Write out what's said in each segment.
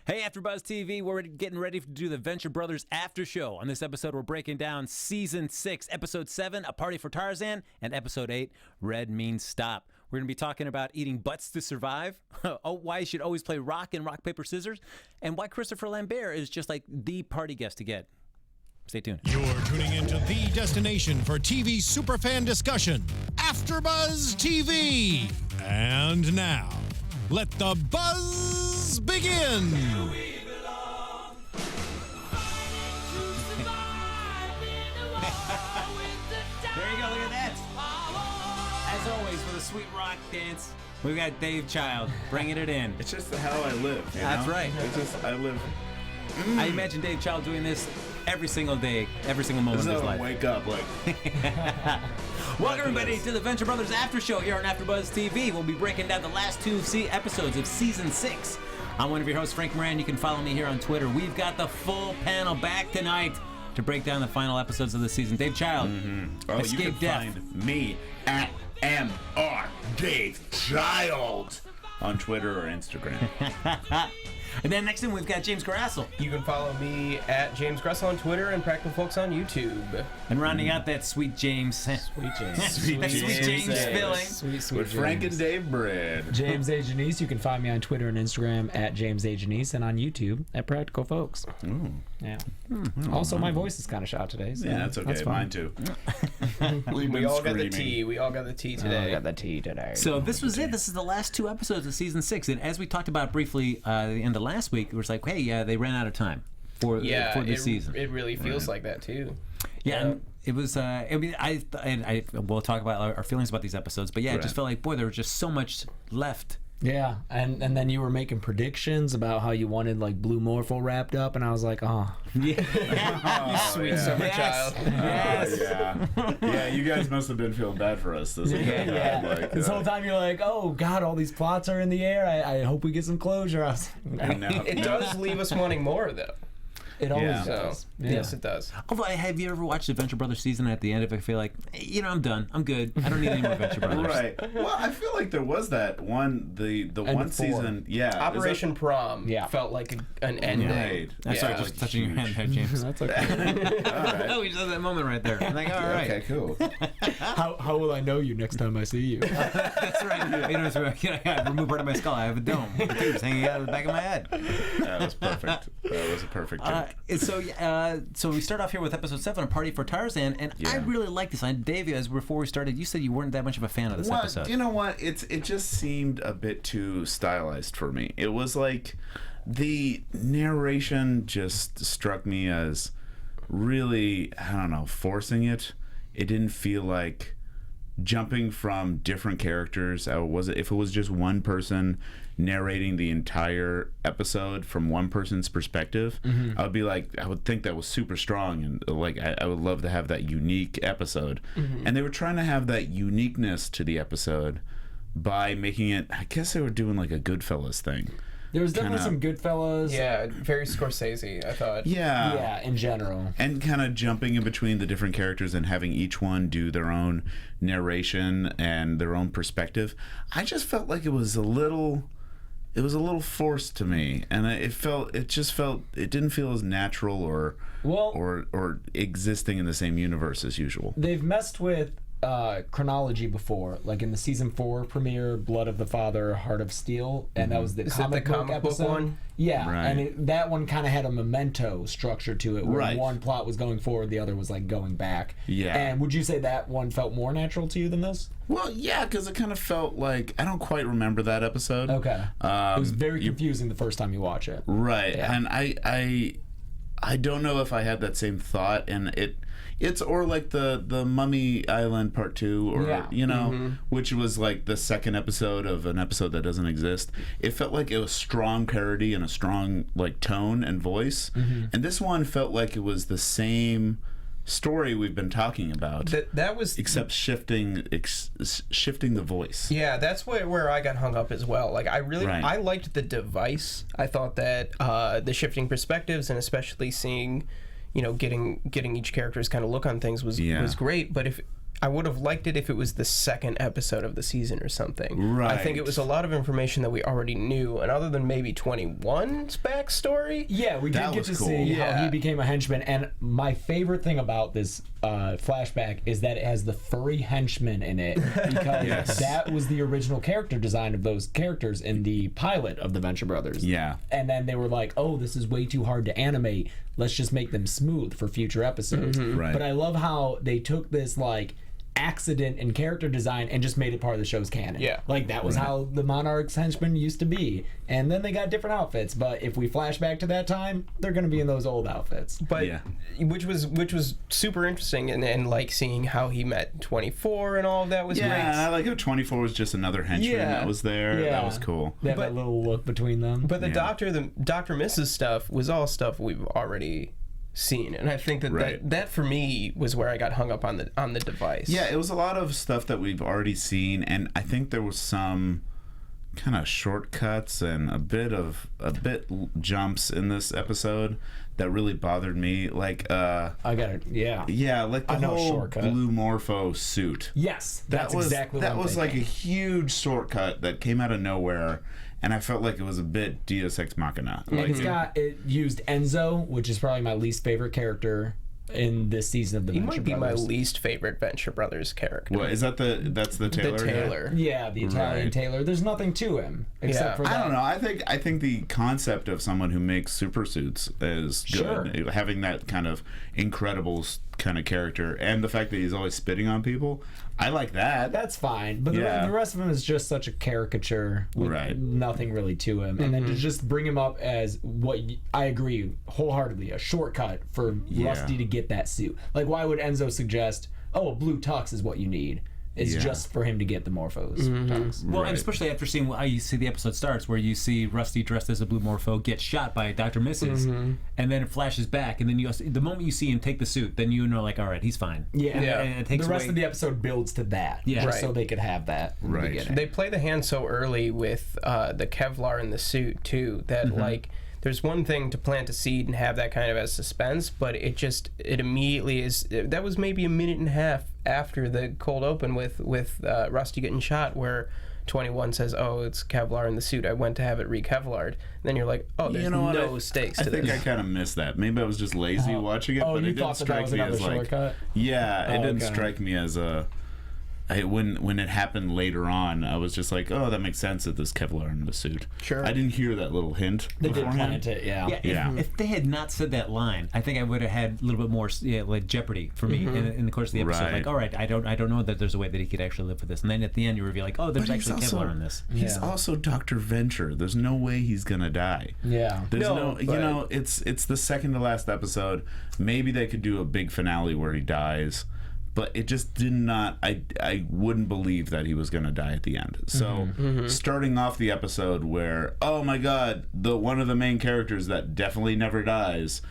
Hey, AFTERBUZZ TV, we're getting ready to do the Venture Brothers After Show. On this episode, we're breaking down Season 6, Episode 7, A Party for Tarzan, and Episode 8, Red Means Stop. We're going to be talking about eating butts to survive, why you should always play rock and rock, paper, scissors, and why Christopher Lambert is just like the party guest to get. Stay tuned. You're tuning into the destination for TV superfan discussion, AFTERBUZZ TV. And now, let the buzz begin. There you go, look at that. As always, for the sweet rock dance, we've got Dave Child bringing it in. It's just how I live. You That's know? right. It's just, I live. I imagine Dave Child doing this every single day, every single moment of his life. Wake up, like. Welcome, everybody, to the Venture Brothers After Show here on AFTERBUZZ TV. We'll be breaking down the last two episodes of Season 6. I'm one of your hosts, Frank Moran. You can follow me here on Twitter. We've got the full panel back tonight to break down the final episodes of the season. Dave Child, Oh, Escape you can Death. find me at MR Dave Child on Twitter or Instagram. And then next in, we've got James Graessle. You can follow me at James Graessle on Twitter and Practical Folks on YouTube. And rounding out that sweet James. Sweet James. Sweet James filling. Sweet With Frank and Dave bread. James A. Janisse. You can find me on Twitter and Instagram at James A. Janisse and on YouTube at Practical Folks. Ooh. Yeah. Also, my voice is kind of shot today. So Yeah, that's okay. fine. Mine too. We all got the tea. We all got the tea today. I got the tea today. So this was it. This is the last two episodes of Season 6. And as we talked about briefly in the last week, it was like, hey, they ran out of time for this season. It really feels like that too. Yeah, and it was. I mean, I we'll talk about our feelings about these episodes, but yeah, it just felt like, boy, there was just so much left. Yeah, and then you were making predictions about how you wanted like Blue Morpho wrapped up, and I was like, oh. Yeah. You sweet summer child. Yes. Yeah, you guys must have been feeling bad for us this weekend. Yeah. Like, This whole time you're like, oh god, all these plots are in the air. I hope we get some closure. I was, It does leave us wanting more though. it always Yeah. does. So, Yeah. yes, it does. Although, have you ever watched the Venture Brothers season? At the end of it, I feel like, I'm done. I'm good. I don't need any more Venture Brothers. Right. Well, I feel like there was that one, the one of 4. season. Yeah. Operation Prom Yeah. felt like an ending. Right. I'm sorry, Yeah. just touching your hand there, James. That's okay. All right. Oh, we just had that moment right there. I'm like, all right. Okay, cool. How will I know you next time I see you? That's right. I removed part of my skull. I have a dome. The tube's hanging out of the back of my head. That was perfect. That was a perfect joke. So we start off here with episode 7, A Party for Tarzan, and I really like this. Dave, as before we started, you said you weren't that much of a fan of this episode. You know what? It just seemed a bit too stylized for me. It was like the narration just struck me as really, I don't know, forcing it. It didn't feel like jumping from different characters. If it was just one person narrating the entire episode from one person's perspective, I would think that was super strong, and like I would love to have that unique episode. And they were trying to have that uniqueness to the episode by making it, I guess they were doing like a Goodfellas thing. There was definitely some Goodfellas. Yeah, very Scorsese, I thought. Yeah, in general. And kind of jumping in between the different characters and having each one do their own narration and their own perspective. I just felt like it was a little forced to me, and it didn't feel as natural or existing in the same universe as usual. They've messed with chronology before, like in the season 4 premiere, Blood of the Father, Heart of Steel, and that was the Is it comic the book comic book episode. one? Yeah, Right. and that one kind of had a memento structure to it, where Right. one plot was going forward, the other was like going back. Yeah. And would you say that one felt more natural to you than this? Well, yeah, because it kind of felt like, I don't quite remember that episode. Okay. It was very confusing the first time you watch it. Right, Yeah. and I don't know if I had that same thought, and it's or like the Mummy Island Part 2, or which was like the second episode of an episode that doesn't exist. It felt like it was strong parody and a strong like tone and voice, and this one felt like it was the same story we've been talking about. That was except shifting the voice. Yeah, that's where I got hung up as well. Like I liked the device. I thought that the shifting perspectives, and especially seeing, getting each character's kind of look on things was great. But if I would have liked it if it was the second episode of the season or something. Right. I think it was a lot of information that we already knew, and other than maybe 21's backstory. Yeah, we did That get was to cool. see how Yeah. he became a henchman, and my favorite thing about this flashback is that it has the furry henchman in it, because Yes. that was the original character design of those characters in the pilot of the Venture Brothers. Yeah. And then they were like, oh, this is way too hard to animate. Let's just make them smooth for future episodes. Right. But I love how they took this, like, accident in character design and just made it part of the show's canon. Yeah. Like, that was how the Monarch's henchmen used to be. And then they got different outfits. But if we flash back to that time, they're going to be in those old outfits. But Yeah. which was super interesting, and like seeing how he met 24 and all of that was Yeah, and I great. like how 24 was just another henchman Yeah. that was there. Yeah. That was cool. They have But- that little look between them. But the Yeah. Dr. Mrs. stuff was all stuff we've already seen, and I think that Right. that for me was where I got hung up on the device. Yeah, it was a lot of stuff that we've already seen, and I think there was some kind of shortcuts and a bit jumps in this episode that really bothered me. Like, I got it. Yeah. yeah, like the I know, whole shortcut. blue Morpho suit. Yes, that's That was exactly what that I'm was like a thinking. huge shortcut that came out of nowhere, and I felt like it was a bit Deus Ex Machina. Like, It used ENSO, which is probably my least favorite character in this season of the He Venture might be my Brothers. least favorite Venture Brothers character. what is that? That's the Taylor. The Taylor. Yeah, the Italian Right. Taylor. There's nothing to him except Yeah. for that. I don't know. I think the concept of someone who makes super suits is good. Sure. Having that kind of Incredibles kind of character, and the fact that he's always spitting on people, I like that. That's fine, but Yeah. the rest of him is just such a caricature with Right. nothing really to him. And then to just bring him up as I agree wholeheartedly, a shortcut for Rusty to get that suit. Like, why would Enzo suggest, oh, a blue tux is what you need? It's Yeah. just for him to get the Morphos tux. Well, Right. and especially after seeing how you see the episode starts, where you see Rusty dressed as a blue Morpho get shot by Dr. Mrs., and then it flashes back, and then the moment you see him take the suit, then you know, like, all right, he's fine. Yeah. Yeah. And it takes The rest away- of the episode builds to that, Yeah. just Right. so they could have that in Right. the beginning. They play the hand so early with the Kevlar in the suit too that like there's one thing to plant a seed and have that kind of as suspense, but it immediately is. That was maybe a minute and a half after the cold open with Rusty getting shot, where 21 says, "Oh, it's Kevlar in the suit. I went to have it re-Kevlared." Then you're like, "Oh, there's You know what? no stakes I to think this." I kind of missed that. Maybe I was just lazy watching it, Oh, but you it didn't thought that strike was me another as like, shortcut? yeah, it Oh, didn't okay. strike me as a. When it happened later on, I was just like, oh, that makes sense that this Kevlar in the suit. Sure. I didn't hear that little hint. They did beforehand. plant it, yeah. Yeah, Yeah. if they had not said that line, I think I would have had a little bit more like jeopardy for me in the course of the episode. Right. Like, all right, I don't know that there's a way that he could actually live with this. And then at the end, you reveal like, oh, there's But he's actually also- Kevlar in this. He's Yeah. also Dr. Venture. There's no way he's gonna die. Yeah. There's No, no, you but- know, it's the second to last episode. Maybe they could do a big finale where he dies, but it just did not. I wouldn't believe that he was gonna die at the end. So starting off the episode where, oh my God, one of the main characters that definitely never dies.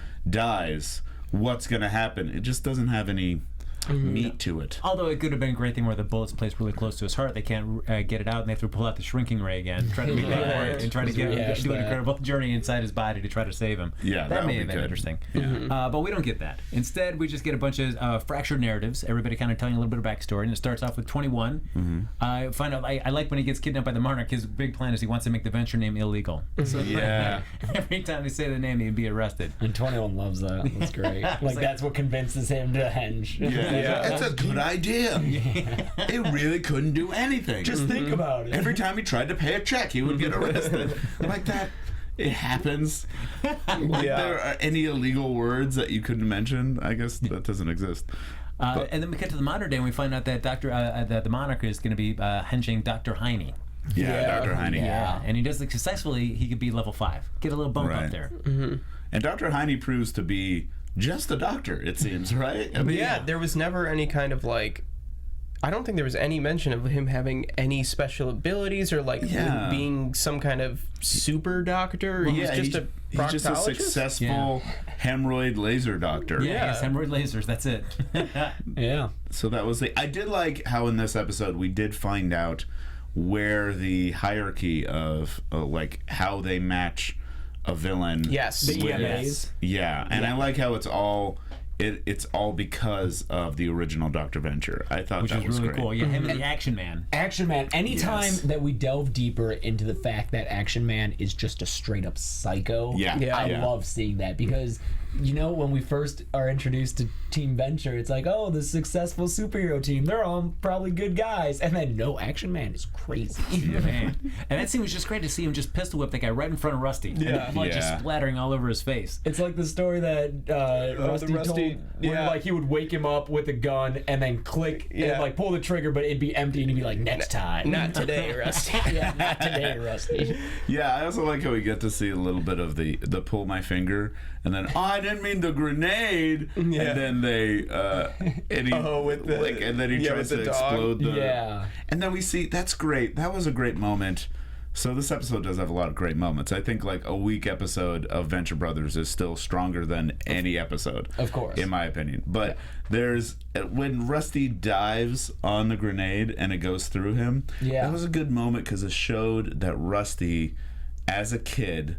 What's gonna happen? It just doesn't have any meat to it. Although it could have been a great thing where the bullet's placed really close to his heart, they can't get it out, and they have to pull out the shrinking ray again, try to make that work, and try to Rehash do an that. incredible journey inside his body to try to save him. Yeah, that that may would have be been good. interesting. But we don't get that. Instead, we just get a bunch of fractured narratives. Everybody kind of telling a little bit of backstory, and it starts off with 21. I find out I like when he gets kidnapped by the Monarch. His big plan is he wants to make the venture name illegal. So Yeah. every time they say the name, he'd be arrested. And 21 loves that. That's great. Like, that's what convinces him to henge. Yeah, it's a good idea. It really couldn't do anything. Just think about it. Every time he tried to pay a check, he would get arrested. Like that, it happens. Like there are any illegal words that you couldn't mention? I guess that doesn't exist. And then we get to the modern day, and we find out that that the Monarch is going to be henching Dr. Heine. Yeah, Dr. Heine. Yeah, and he does it successfully. He could be level 5, get a little bump up Right. there. And Dr. Heine proves to be just a doctor, it seems, right? I mean, Yeah, there was never any kind of like. I don't think there was any mention of him having any special abilities or like Yeah. being some kind of super doctor. He was just a he's just a proctologist? successful hemorrhoid laser doctor. Yeah, his hemorrhoid lasers. That's it. Yeah. So that was I did like how in this episode we did find out where the hierarchy of like how they match a villain. Yes. The with- EMAs. Yeah, and I like how it's all it's all because of the original Dr. Venture. I thought Which that is was really great. cool. Yeah, him and the Action Man. Action Man. Anytime Yes. that we delve deeper into the fact that Action Man is just a straight up psycho, I love seeing that because, you know, when we first are introduced to Team Venture, it's like, oh, the successful superhero team, they're all probably good guys. And then, no, Action Man is crazy. Yeah, man. And that scene was just great to see him just pistol whip that guy right in front of Rusty. And the blood just splattering all over his face. It's like the story that Rusty told, where like he would wake him up with a gun and then click and like pull the trigger, but it'd be empty and he'd be like, next time. Not today, Rusty. Yeah, not today, Rusty. Yeah, I also like how we get to see a little bit of the pull my finger, and then I didn't mean the grenade, and then they and he and then he tries to explode the and then we see that's great. That was a great moment. So this episode does have a lot of great moments. I think like a weak episode of Venture Brothers is still stronger than any episode, of course, in my opinion. But there's when Rusty dives on the grenade and it goes through him. Yeah, that was a good moment because it showed that Rusty, as a kid,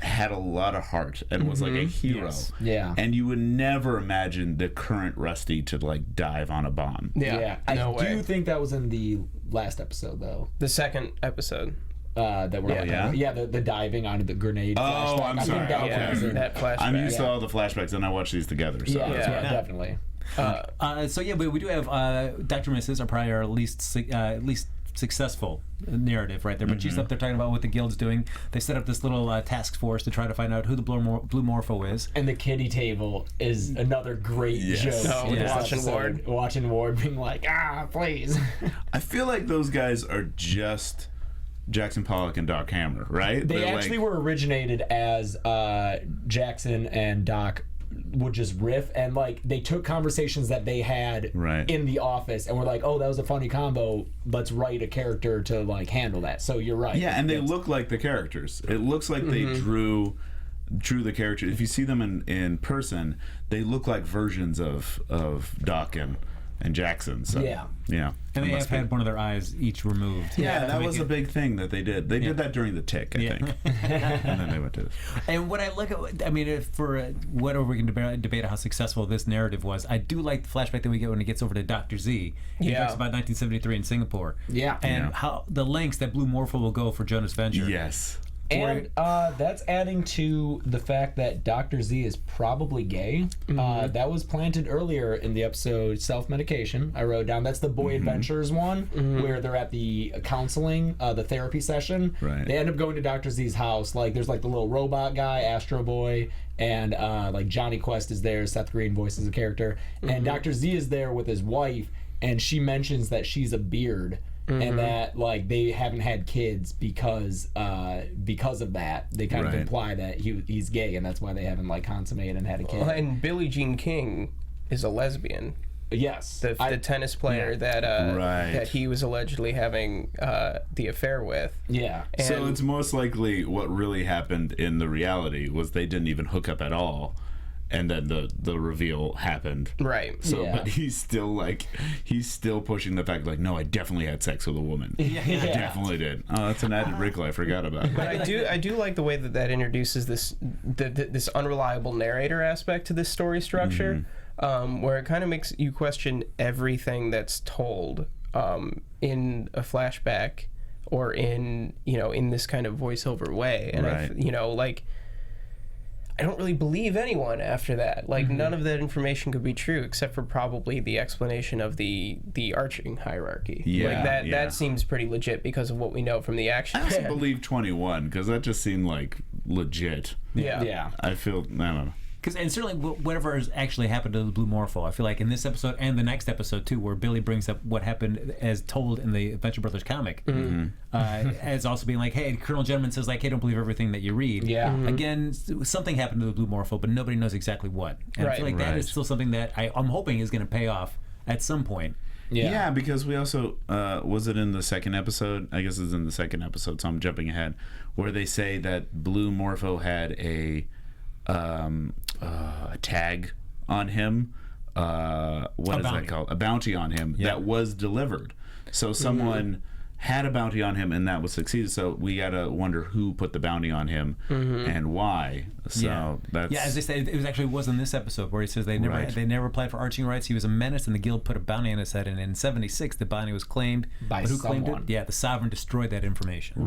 had a lot of heart and was like a hero. Yes. Yeah. And you would never imagine the current Rusty to like dive on a bomb. Yeah. I do think that was in the last episode though. The second episode. That we're the diving onto the grenade. Oh, flashback. I'm sorry. That flashback. I'm used to all the flashbacks and I watch these together. So definitely. So yeah, but we do have Dr. Mrs. are probably our least successful narrative right there, but she's up there talking about what the guild's doing. They set up this little task force to try to find out who the blue Morpho is. And the kiddie table is another great joke. Watching Ward being like, please. I feel like those guys are just Jackson Pollock and Doc Hammer, right? They actually were originated as Jackson and Doc would just riff, and like they took conversations that they had in the office and were like, oh, that was a funny combo, let's write a character to like handle that. So you're right. Yeah, and they look like the characters. It looks like they drew the character. If you see them in person, they look like versions of Doc and Jackson. So yeah. And they have had one of their eyes each removed. Yeah, that was a big thing that they did. They did that during the Tick, I think. And then they went to this. And what I look at, I mean, for whatever we can debate how successful this narrative was, I do like the flashback that we get when he gets over to Dr. Z. He talks about 1973 in Singapore. Yeah. And how the lengths that Blue Morpho will go for Jonas Venture. Yes. And that's adding to the fact that Dr. Z is probably gay. That was planted earlier in the episode Self-Medication. I wrote down, that's the Boy Adventures one, where they're at the counseling, the therapy session. Right. They end up going to Dr. Z's house. Like, there's like the little robot guy, Astro Boy, and like Johnny Quest is there. Seth Green voices a character. And Dr. Z is there with his wife, and she mentions that she's a beard. And that like they haven't had kids because of that. They kind of imply that he's gay, and that's why they haven't like consummated and had a kid. And Billie Jean King is a lesbian. Yes, the tennis player that he was allegedly having the affair with. Yeah. And so it's most likely what really happened in the reality was they didn't even hook up at all. And then the reveal happened. Right. So, but he's still pushing the fact like, no, I definitely had sex with a woman. I definitely did. Oh, that's an added wrinkle I forgot about. But I do like the way that introduces this unreliable narrator aspect to this story structure, where it kind of makes you question everything that's told in a flashback or in this kind of voiceover way, and I don't really believe anyone after that. Like, none of that information could be true except for probably the explanation of the arching hierarchy. Yeah, like that seems pretty legit because of what we know from the action. I also believe 21 because that just seemed like legit. Yeah. I don't know. And certainly whatever has actually happened to the Blue Morpho, I feel like in this episode and the next episode too, where Billy brings up what happened as told in the Venture Brothers comic, as also being like, hey, Colonel Gentleman says like, hey, don't believe everything that you read. Yeah. Again, something happened to the Blue Morpho, but nobody knows exactly what. And I feel like that is still something that I'm hoping is going to pay off at some point. Yeah, because we also was it in the second episode? I guess it's in the second episode, so I'm jumping ahead, where they say that Blue Morpho had a tag on him. What is that called? A bounty on him that was delivered. So someone had a bounty on him and that was succeeded. So we gotta wonder who put the bounty on him and why. So that's as they say, it actually was in this episode where he says they never applied for arching rights. He was a menace, and the guild put a bounty on his head. And in '76, the bounty was claimed by but who someone. claimed it? Yeah, the Sovereign destroyed that information.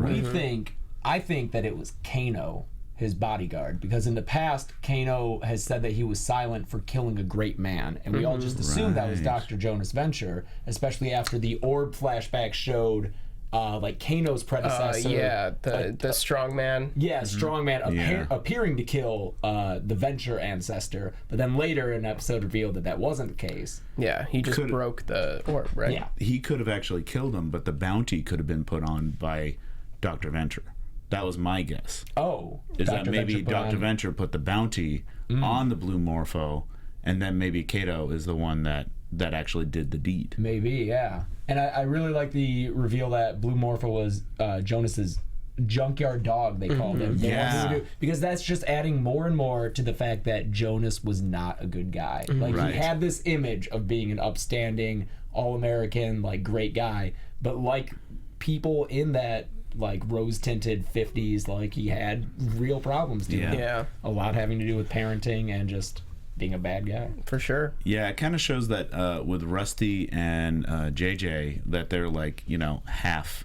I think that it was Kano, his bodyguard, because in the past Kano has said that he was silent for killing a great man, and we all just assumed that was Dr. Jonas Venture, especially after the orb flashback showed like Kano's predecessor. The strong man. Yeah, strongman appearing to kill the Venture ancestor, but then later in an episode revealed that that wasn't the case. Yeah, he just broke the orb, right? Yeah. he could have actually killed him, but the bounty could have been put on by Dr. Venture. That was my guess. Oh, Is Dr. that maybe Venture put Dr. on- Venture put the bounty on the blue Morpho, and then maybe Kato is the one that actually did the deed. Maybe, yeah. And I really like the reveal that Blue Morpho was Jonas's junkyard dog, they called him. They wanted him to do- because that's just adding more and more to the fact that Jonas was not a good guy. Like, he had this image of being an upstanding, all-American, like, great guy, but like people in that like rose-tinted 50s, like, he had real problems dealing with. A lot having to do with parenting and just being a bad guy. For sure. Yeah, it kind of shows that with Rusty and JJ that they're like, half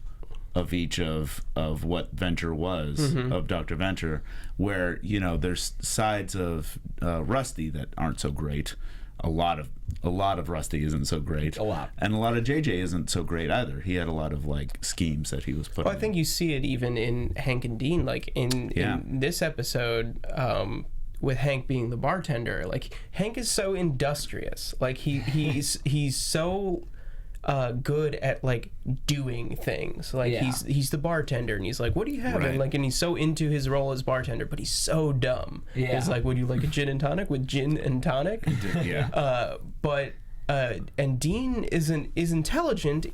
of each of what Venture was, of Dr. Venture, where, there's sides of Rusty that aren't so great. A lot of Rusty isn't so great. A lot. And a lot of JJ isn't so great either. He had a lot of like schemes that he was putting. Well, I think you see it even in Hank and Dean, like in this episode, with Hank being the bartender. Like, Hank is so industrious. Like, he's so good at like doing things. Like, he's the bartender, and he's like, "What do you have?" And he's so into his role as bartender, but he's so dumb. He's like, "Would you like a gin and tonic with gin and tonic?" And Dean is intelligent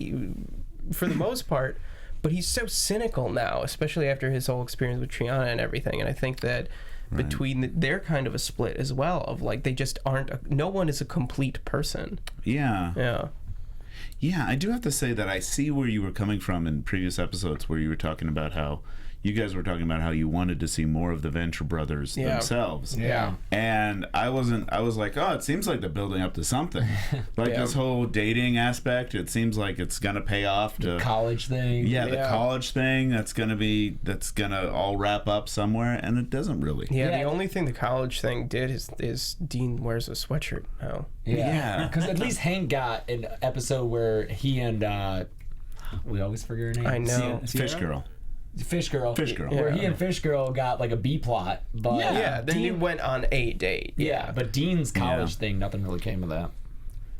for the most part, but he's so cynical now, especially after his whole experience with Triana and everything. And I think that they're kind of a split as well, of like, they just aren't, no one is a complete person. Yeah, I do have to say that I see where you were coming from in previous episodes, where you were talking about how you guys were talking about how you wanted to see more of the Venture brothers themselves. And I was like, oh, it seems like they're building up to something. Like this whole dating aspect, it seems like it's gonna pay off to The college thing. the college thing that's gonna all wrap up somewhere, and it doesn't really. The only thing the college thing did is Dean wears a sweatshirt now. Because at least Hank got an episode where he and we always forget her name. I know. Fish Girl. Where he and Fish Girl got like a B plot, but then Dean he went on a date. but Dean's college thing, nothing really came of that.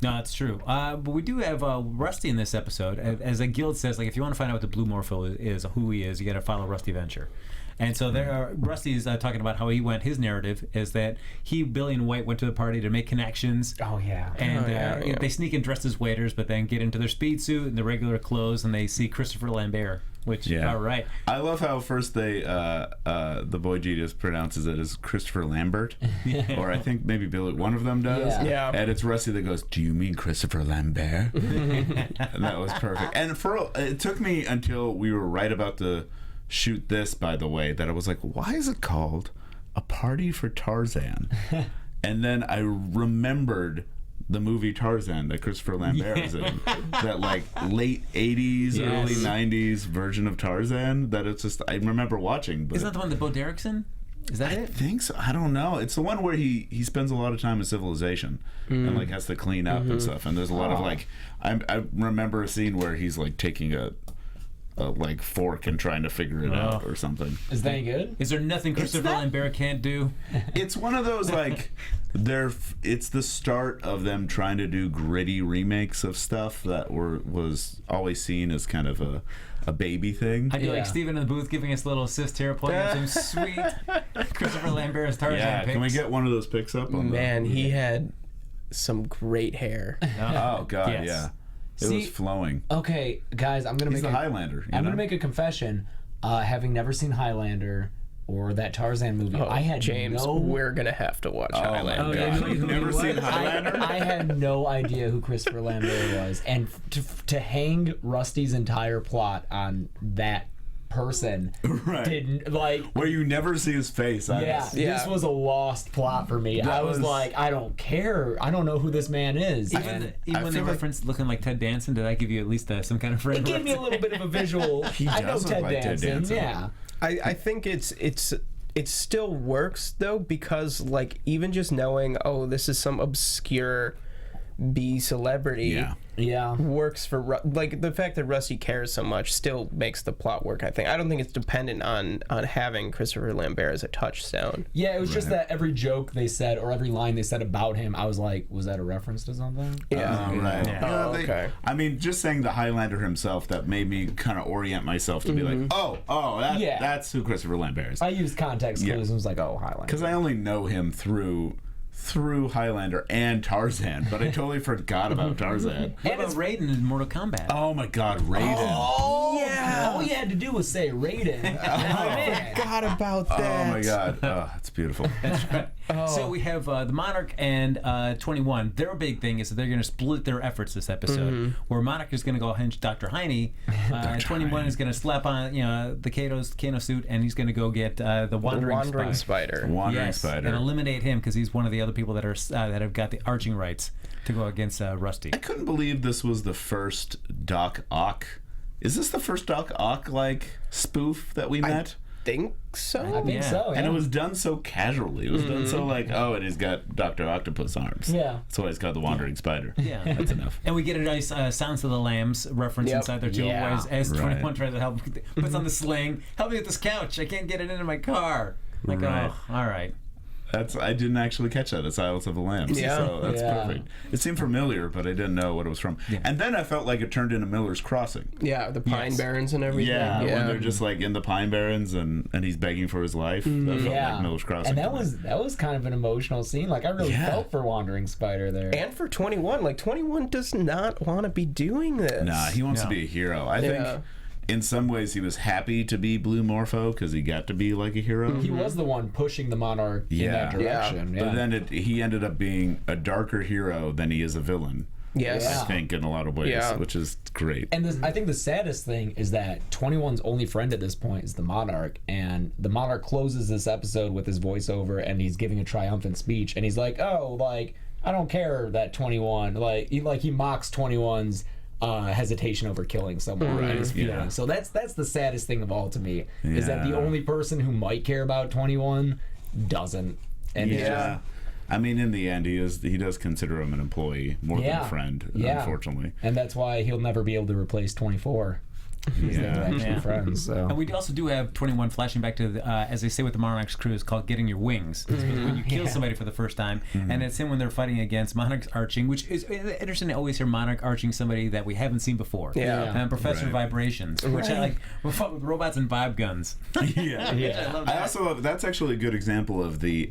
No, that's true. But we do have Rusty in this episode. As a guild says, like, if you want to find out what the Blue Morpho is, who he is, you got to follow Rusty Venture. And so there, Rusty's talking about how he went. His narrative is that Billy, and White went to the party to make connections. And they sneak in dressed as waiters, but then get into their speed suit and their regular clothes, and they see Christopher Lambert. Which, all right. I love how first they, the boy Genius pronounces it as Christopher Lambert, or I think maybe Billy, one of them does. And it's Rusty that goes, "Do you mean Christopher Lambert?" And that was perfect. And it took me until we were right about to shoot this, by the way, that I was like, why is it called A Party for Tarzan? And then I remembered the movie Tarzan that Christopher Lambert was in, that like late 80s, early 90s version of Tarzan that it's just, I remember watching. But isn't that the one with Bo Derrickson? Is that it? I think so. I don't know. It's the one where he spends a lot of time in civilization and like has to clean up and stuff. And there's a lot of like, I remember a scene where he's like taking a like fork and trying to figure it out or something. Is that good? Is there nothing Christopher Lambert can't do? It's one of those like it's the start of them trying to do gritty remakes of stuff that was always seen as kind of a baby thing. I do like Steven in the booth giving us a little assist here, pointing out some sweet Christopher Lambert as Tarzan pics. Can we get one of those pics up? He had some great hair. Oh God, yeah. It was flowing. Okay, guys, I'm gonna He's make the Highlander. I'm gonna make a confession. Having never seen Highlander, or that Tarzan movie. I had James, we're gonna have to watch Highlander. You've never seen Highlander? I had no idea who Christopher Lambert was, and to hang Rusty's entire plot on that person didn't like where you never see his face. This was a lost plot for me. I was like, I don't care. I don't know who this man is. Even when they referenced looking like Ted Danson, did that give you at least some kind of frame? It gave me a little bit of a visual. I know does look like Ted Danson. Yeah. I think it still works though, because like even just knowing, oh, this is some obscure B celebrity works for like the fact that Rusty cares so much still makes the plot work. I don't think it's dependent on having Christopher Lambert as a touchstone. Yeah, it was just that every joke they said or every line they said about him, I was like, was that a reference to something? Okay. I mean, just saying the Highlander himself, that made me kind of orient myself to be like, that's who Christopher Lambert is. I used context clues and was like, oh, Highlander. Because I only know him through Highlander and Tarzan, but I totally forgot about Tarzan. What about Raiden in Mortal Kombat? Oh my God, Raiden! Oh yeah! All you had to do was say Raiden. I forgot about that. Oh my God! Oh, it's beautiful. So we have the Monarch and 21. Their big thing is that they're going to split their efforts this episode. Where Monarch is going to go hench Dr. Heine, 21 is going to slap on the Kano suit, and he's going to go get the Wandering Spider. Wandering Spider, and eliminate him because he's one of the other people that are that have got the arching rights to go against Rusty. I couldn't believe this was the first Doc Ock. Is this the first Doc Ock spoof that we met? Think so. I think so. Yeah. And it was done so casually. It was done so like, oh, and he's got Dr. Octopus arms. Yeah. That's why he's called the Wandering Spider. Yeah, that's enough. And we get a nice Sounds of the Lambs reference inside there too. Yeah. As 21 tries to help, puts on the sling. Help me with this couch. I can't get it into my car. Like, oh, all right. I didn't actually catch that at Silence of the Lambs. Yeah. So that's perfect. It seemed familiar, but I didn't know what it was from. Yeah. And then I felt like it turned into Miller's Crossing. Yeah, the Pine Barrens and everything. Yeah, when they're just like in the Pine Barrens and he's begging for his life. That felt like Miller's Crossing. And that was kind of an emotional scene. Like I really felt for Wandering Spider there. And for 21. Like 21 does not want to be doing this. Nah, he wants to be a hero. I think in some ways he was happy to be Blue Morpho because he got to be like a hero. He was the one pushing the Monarch in that direction. But then he ended up being a darker hero than he is a villain. Yes. I think in a lot of ways, which is great. And I think the saddest thing is that 21's only friend at this point is the Monarch, and the Monarch closes this episode with his voiceover, and he's giving a triumphant speech, and he's like, "Oh, like I don't care that 21." He mocks 21's hesitation over killing someone and his feelings. Yeah. So that's the saddest thing of all to me is that the only person who might care about 21 doesn't. And I mean, in the end, he does consider him an employee more than a friend, unfortunately. And that's why he'll never be able to replace 24. Friends. So. And we also do have 21 flashing back to, as they say with the Monarch's crew, it's called getting your wings. It's when you kill somebody for the first time, and it's him when they're fighting against Monarch's arching, which is interesting to always hear Monarch arching somebody that we haven't seen before. And Professor Vibrations, which I like. We fought with robots and vibe guns. I love that. I also love, that's actually a good example of the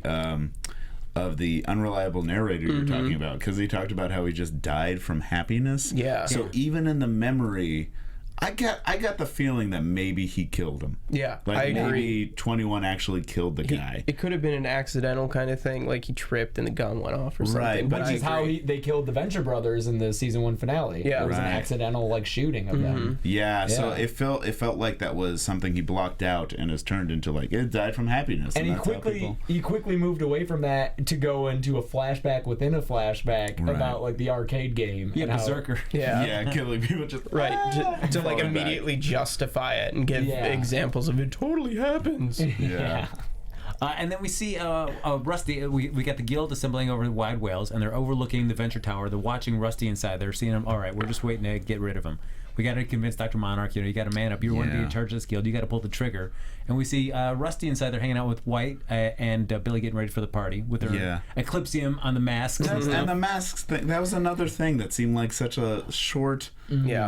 unreliable narrator you're talking about, because he talked about how he just died from happiness. So even in the memory, I got the feeling that maybe he killed him. Yeah, like I agree. Maybe 21 actually killed the guy. It could have been an accidental kind of thing, like he tripped and the gun went off or something. Right, which is how they killed the Venture Brothers in the season 1 finale. Yeah, it was an accidental shooting of them. Yeah, so it felt like that was something he blocked out and has turned into like it died from happiness. And he quickly moved away from that to go into a flashback within a flashback about like the arcade game. Yeah, Berserker. Killing people just to like immediately justify it and give examples of it totally happens. And then we see Rusty. We got the guild assembling over the wide whales, and they're overlooking the Venture Tower. They're watching Rusty inside. They're seeing him. All right, we're just waiting to get rid of him. We got to convince Dr. Monarch. You got to man up. You want to be in charge of this guild. You got to pull the trigger. And we see Rusty inside there hanging out with White and Billy getting ready for the party with their Eclipsium on the masks. And the masks thing, that was another thing that seemed like such a short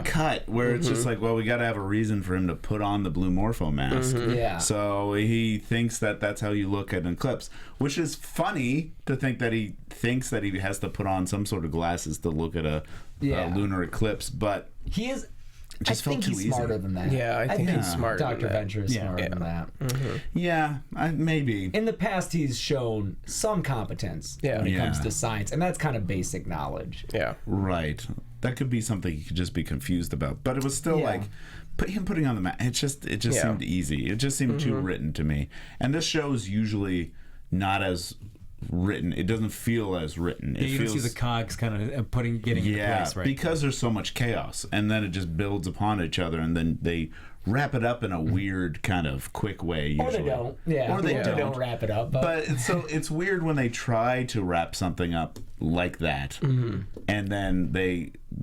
cut, where it's just like, well, we got to have a reason for him to put on the blue Morpho mask. So he thinks that that's how you look at an eclipse, which is funny to think that he thinks that he has to put on some sort of glasses to look at a lunar eclipse, but he is. just I felt think too he's easy. smarter than that. Yeah, I think he's Yeah. smarter than Dr. that. Venture is Yeah. smarter than that. Yeah, maybe. In the past, he's shown some competence when it comes Yeah. to science, and that's kind of basic knowledge. Yeah. Right. That could be something you could just be confused about. But it was still Yeah. like him putting on the map. It just seemed easy. It just seemed too written to me. And this show's usually not as written. It doesn't feel as written. It You feels don't see the cogs kind of getting into place, right? because there's so much chaos, and then it just builds upon each other, and then they wrap it up in a weird kind of quick way. Usually. Or they don't. Yeah. Or they don't. wrap it up. But so it's weird when they try to wrap something up like that, and then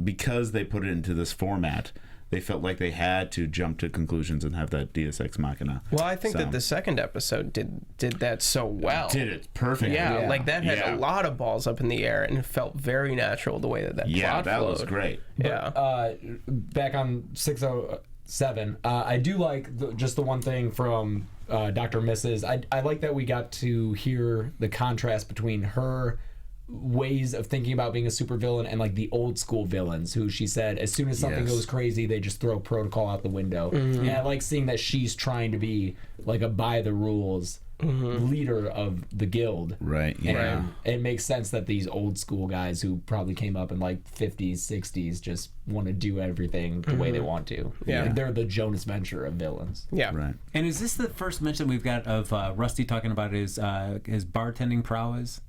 because they put it into this format, they felt like they had to jump to conclusions and have that Deus Ex Machina. Well, I think that the second episode did that so well. Did it perfect. Yeah, like that had Yeah. a lot of balls up in the air, and it felt very natural the way that plot that flowed. was great. Yeah. Back on 607, I do like just the one thing from Dr. Mrs. I like that we got to hear the contrast between her ways of thinking about being a supervillain and like the old school villains who she said as soon as something Yes. goes crazy they just throw protocol out the window. And I like seeing that she's trying to be like a by the rules leader of the guild. Right. Yeah. And it makes sense that these old school guys who probably came up in like 50s, 60s just want to do everything the way they want to. Yeah. Like, they're the Jonas Venture of villains. Yeah. Right. And is this the first mention we've got of Rusty talking about his bartending prowess?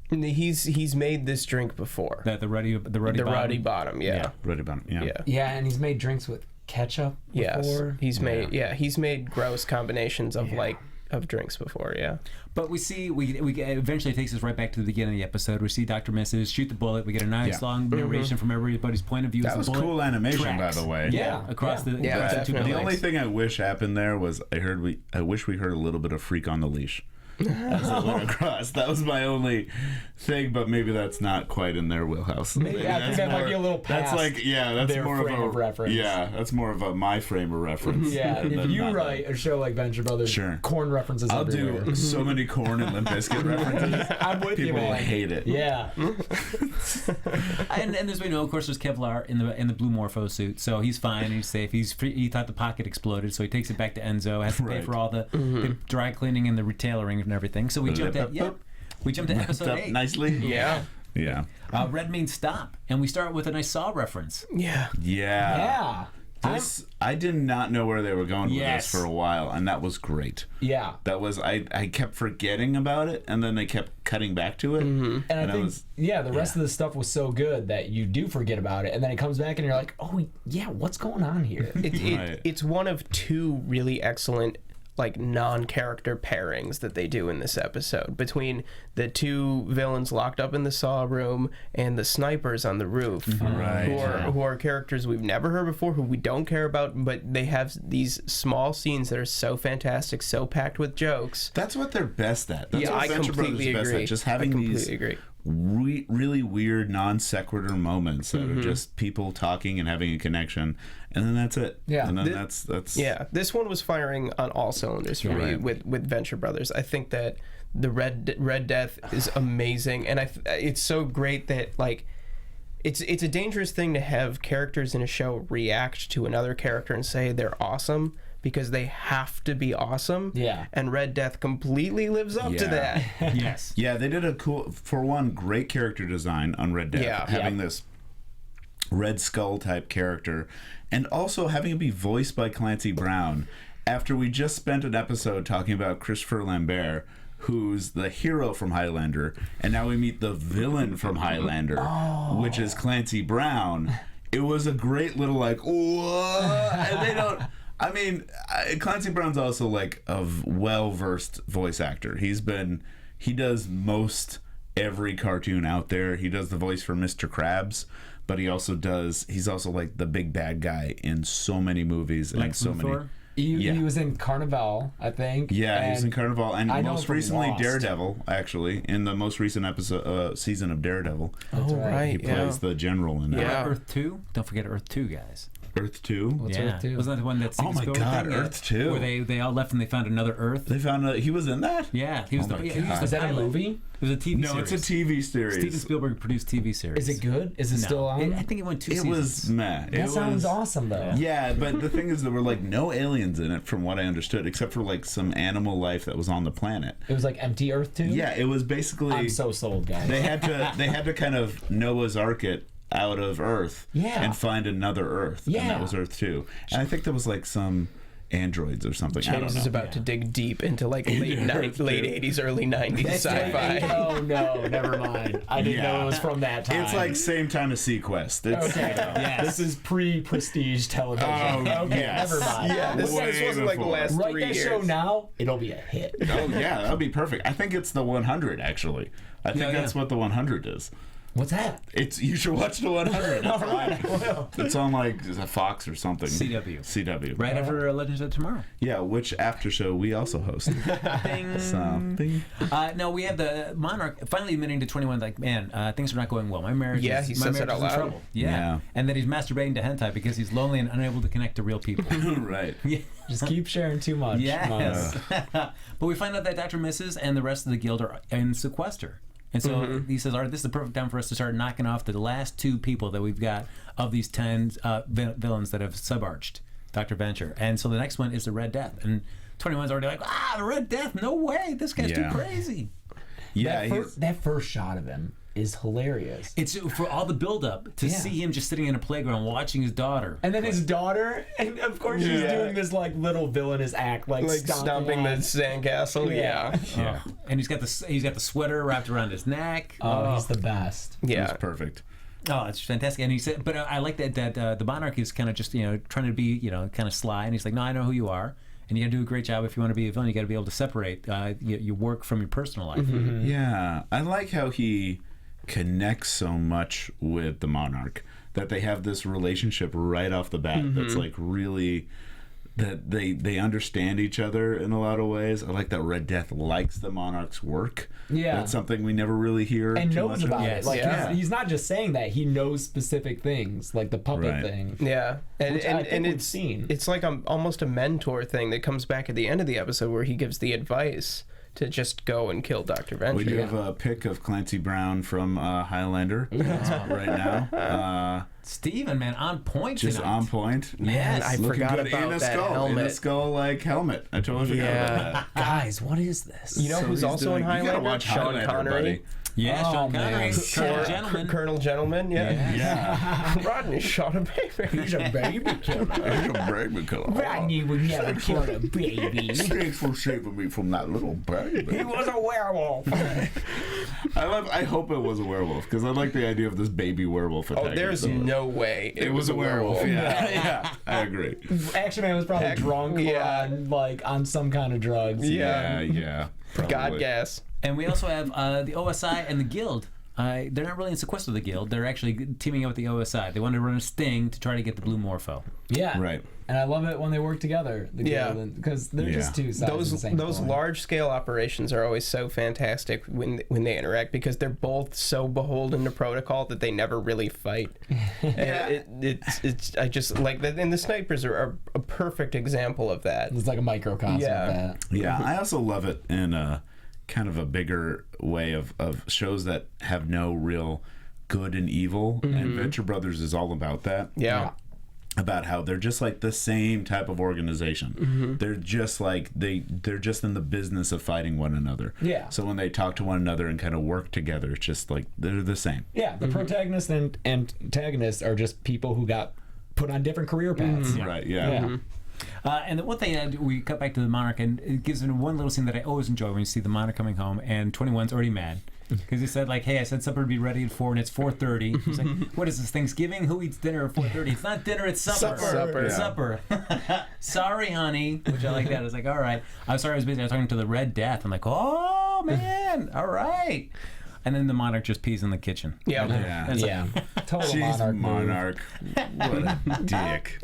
He's made this drink before. The ruddy Ruddy bottom, yeah. Right about it. Yeah. Yeah. Yeah, and he's made drinks with ketchup before. Yes. He's made gross combinations of of drinks before, yeah. But we see, we eventually takes us right back to the beginning of the episode. We see Dr. Mrs. shoot the bullet. We get a nice long narration from everybody's point of view. That as was the bullet cool animation, tracks. by the way. Across the two definitely. The buildings. only thing I wish happened there was I wish we heard a little bit of Freak on the Leash as it went across. That was my only thing, but maybe that's not quite in their wheelhouse. Maybe I think that might be a little past That's like that's their more frame of a of reference. Yeah, that's more of a my frame of reference. Yeah, if than you not write a show like Venture Brothers, Sure. corn references I'll everywhere. do so many Korn and Limp Bizkit references. I'm with you, People will man. hate it. Yeah. And as we know, of course, there's Kevlar in the blue Morpho suit, so he's fine. He's safe. He thought the pocket exploded, so he takes it back to Enzo. Has to pay Right. for all the dry cleaning and the retailoring and everything. So we jumped to episode 8. Nicely. Yeah. Yeah. Red means stop, and we start with a nice Saw reference. Yeah. Yeah. I did not know where they were going with Yes. this for a while, and that was great. Yeah. That was I kept forgetting about it, and then they kept cutting back to it. And I think, was the rest of the stuff was so good that you do forget about it, and then it comes back, and you're like, oh, yeah, what's going on here? Right. It's one of two really excellent non-character pairings that they do in this episode between the two villains locked up in the saw room and the snipers on the roof, Right. who are characters we've never heard before, who we don't care about, but they have these small scenes that are so fantastic, so packed with jokes. That's what they're best at. That's Yeah, what I Venture Brothers completely is best agree. at. Just I having completely these agree. really weird non sequitur moments that are just people talking and having a connection, and then that's it. Yeah. And then that's Yeah, this one was firing on all cylinders for me Right. with Venture Brothers. I think that the Red Death is amazing, and it's so great that it's a dangerous thing to have characters in a show react to another character and say they're awesome because they have to be awesome. Yeah. And Red Death completely lives up to Yeah. that. Yes. Yeah, they did a cool, for one, great character design on Red Death. Yeah. Having this Red Skull type character, and also having it be voiced by Clancy Brown. After we just spent an episode talking about Christopher Lambert, who's the hero from Highlander, and now we meet the villain from Highlander, which is Clancy Brown. It was a great little what? And they don't. I mean, Clancy Brown's also a well-versed voice actor. He does most every cartoon out there. He does the voice for Mr. Krabs, but he's also the big bad guy in so many movies and so many. Luthor? He was in Carnival, I think. Yeah, he was in Carnival, and I know most him from recently Lost. Daredevil. Actually, in the most recent season of Daredevil, Oh, right. he plays the general in that. Yeah. Earth 2? Don't forget Earth 2, guys. Earth 2? What's Yeah. Earth 2? Wasn't that the one that Oh my God, thing? Earth 2. Where they all left and they found another Earth? They found he was in that? Yeah, he was Oh the my he was God. the Is that a pilot. movie? It was a TV No, series. it's a TV series. Steven Spielberg produced TV series. Is it good? Is it still on? I think it went 2 It seasons. was meh. That sounds awesome, though. Yeah, but the thing is, there were like no aliens in it, from what I understood, except for like some animal life that was on the planet. It was like Empty Earth 2? Yeah, it was basically I'm so sold, guys. they had to kind of Noah's Ark it out of Earth, Yeah. and find another Earth, and Yeah. that was Earth 2. And I think there was like some androids or something. I don't James know. is about to dig deep into like late 80s, early 90s sci-fi. Oh, no, never mind. I didn't know it was from that time. It's like same time as Sequest. It's, Okay, Yes. this is pre-prestige television. Oh, okay, yes. never mind. Yeah, this Way wasn't like the before. last Write 3 that years. show now, it'll be a hit. Oh yeah, that'd be perfect. I think it's the 100 actually. I think that's what the 100 is. What's that? You should watch the 100. All right, I will. It's on like is it Fox or something. CW. CW. Right after Legends of Tomorrow. Yeah, which after show we also host. Bing. Something. No, we have the Monarch finally admitting to 21, like, man, things are not going well. My marriage Yeah, is, he my says marriage it out is in loud. trouble. Yeah. Yeah. And that he's masturbating to hentai because he's lonely and unable to connect to real people. Right. Yeah. Just keep sharing too much. Yes. But we find out that Dr. Mrs. and the rest of the guild are in sequester. And so he says, all right, this is the perfect time for us to start knocking off the last 2 people that we've got of these 10 villains that have subarched Dr. Venture. And so the next one is the Red Death. And 21's already like, the Red Death, no way, this guy's too Yeah. crazy. Yeah, That first shot of him is hilarious. It's for all the build-up to see him just sitting in a playground watching his daughter. And then his daughter, and of course she's doing this like little villainous act, like stomping the sandcastle. Yeah. yeah. And he's got the sweater wrapped around his neck. Oh, he's the best. It Yeah. was perfect. Oh, it's fantastic. And he said, but I like that the Monarch is kind of just trying to be kind of sly, and he's like, no, I know who you are, and you got to do a great job. If you want to be a villain, you got to be able to separate your work from your personal life. Yeah, I like how he connects so much with the Monarch, that they have this relationship right off the bat that's like really that they understand each other in a lot of ways. I like that Red Death likes the Monarch's work. Yeah. That's something we never really hear And too knows much about of. it. Like Yeah. he's not just saying that; he knows specific things, like the puppet Right. thing. Yeah, and Which I think we've it's seen. It's like almost a mentor thing that comes back at the end of the episode where he gives the advice to just go and kill Dr. Venture. We do have a pic of Clancy Brown from Highlander right now. Steven, man, on point Just tonight. on point. Man, I Looking forgot good about in a that skull. helmet. In a skull like helmet. I totally forgot about that. Guys, what is this? You know So who's he's also in doing- you gotta Highlander? watch Sean Highlander, Connery. buddy. Yeah, Oh, Sean Connery, man. Colonel Gentleman. Colonel Gentleman, yeah. Yeah. Rodney shot a baby. He's a baby killer. He's a baby killer. Rodney would never kill a baby. Thanks for saving me from that little baby. He was a werewolf. I hope it was a werewolf, because I like the idea of this baby werewolf attacking. Oh, there's no way It was a werewolf. Yeah, yeah, I agree. Action Man was probably drunk yeah. or on some kind of drugs. Yeah. Yeah. God probably. gas. And we also have the OSI and the Guild. They're not really in sequester with the Guild. They're actually teaming up with the OSI. They want to run a sting to try to get the blue Morpho. Yeah. Right. And I love it when they work together. Yeah. Because they're just two sides of the Those same coin. large scale operations are always so fantastic when they interact, because they're both so beholden to protocol that they never really fight. It's I just like that, and the snipers are a perfect example of that. It's like a microcosm Yeah. of that. Yeah, I also love it in a kind of a bigger way of shows that have no real good and evil. And Venture Brothers is all about that. Yeah. About how they're just like the same type of organization. They're just like they're just in the business of fighting one another. Yeah. So when they talk to one another and kind of work together, it's just like they're the same. Yeah, the protagonist and antagonists are just people who got put on different career paths. Right. Yeah. Yeah. And the one thing we cut back to the Monarch, and it gives them one little scene that I always enjoy when you see the Monarch coming home, and 21's already mad. Because he said, like, hey, I said supper would be ready at 4 and it's 4:30. He's like, what is this, Thanksgiving? Who eats dinner at 4:30? It's not dinner, it's supper. Supper. It's Yeah. supper. Sorry, honey. Which I like that. I was like, all right. I'm sorry I was busy. I was talking to the Red Death. I'm like, oh, man. All right. And then the Monarch just pees in the kitchen. Yeah. Yeah. It's like- Yeah. Total Jeez, monarch. Monarch. What a dick.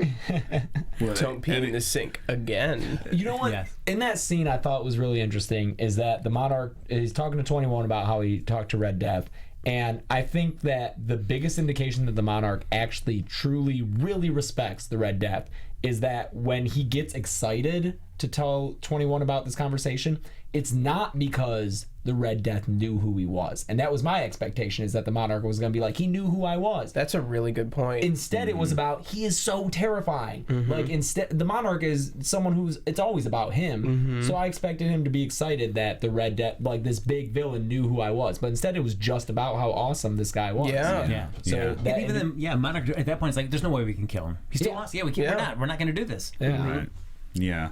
What Don't pee in the sink again. You know what? Yes. In that scene, I thought was really interesting is that the Monarch is talking to 21 about how he talked to Red Death, And I think that the biggest indication that the Monarch actually truly really respects the Red Death is that when he gets excited to tell 21 about this conversation, it's not because the Red Death knew who he was. And that was my expectation, is that the Monarch was going to be like, he knew who I was. That's a really good point. Instead, it was about, he is so terrifying. Like, instead, the Monarch is someone who's, it's always about him. So I expected him to be excited that the Red Death, like this big villain, knew who I was. But instead, it was just about how awesome this guy was. Yeah. So Yeah. that, And even then, Monarch at that point is like, there's no way we can kill him. He's still awesome. Yeah, we can't. We're not going to do this. Right. Yeah.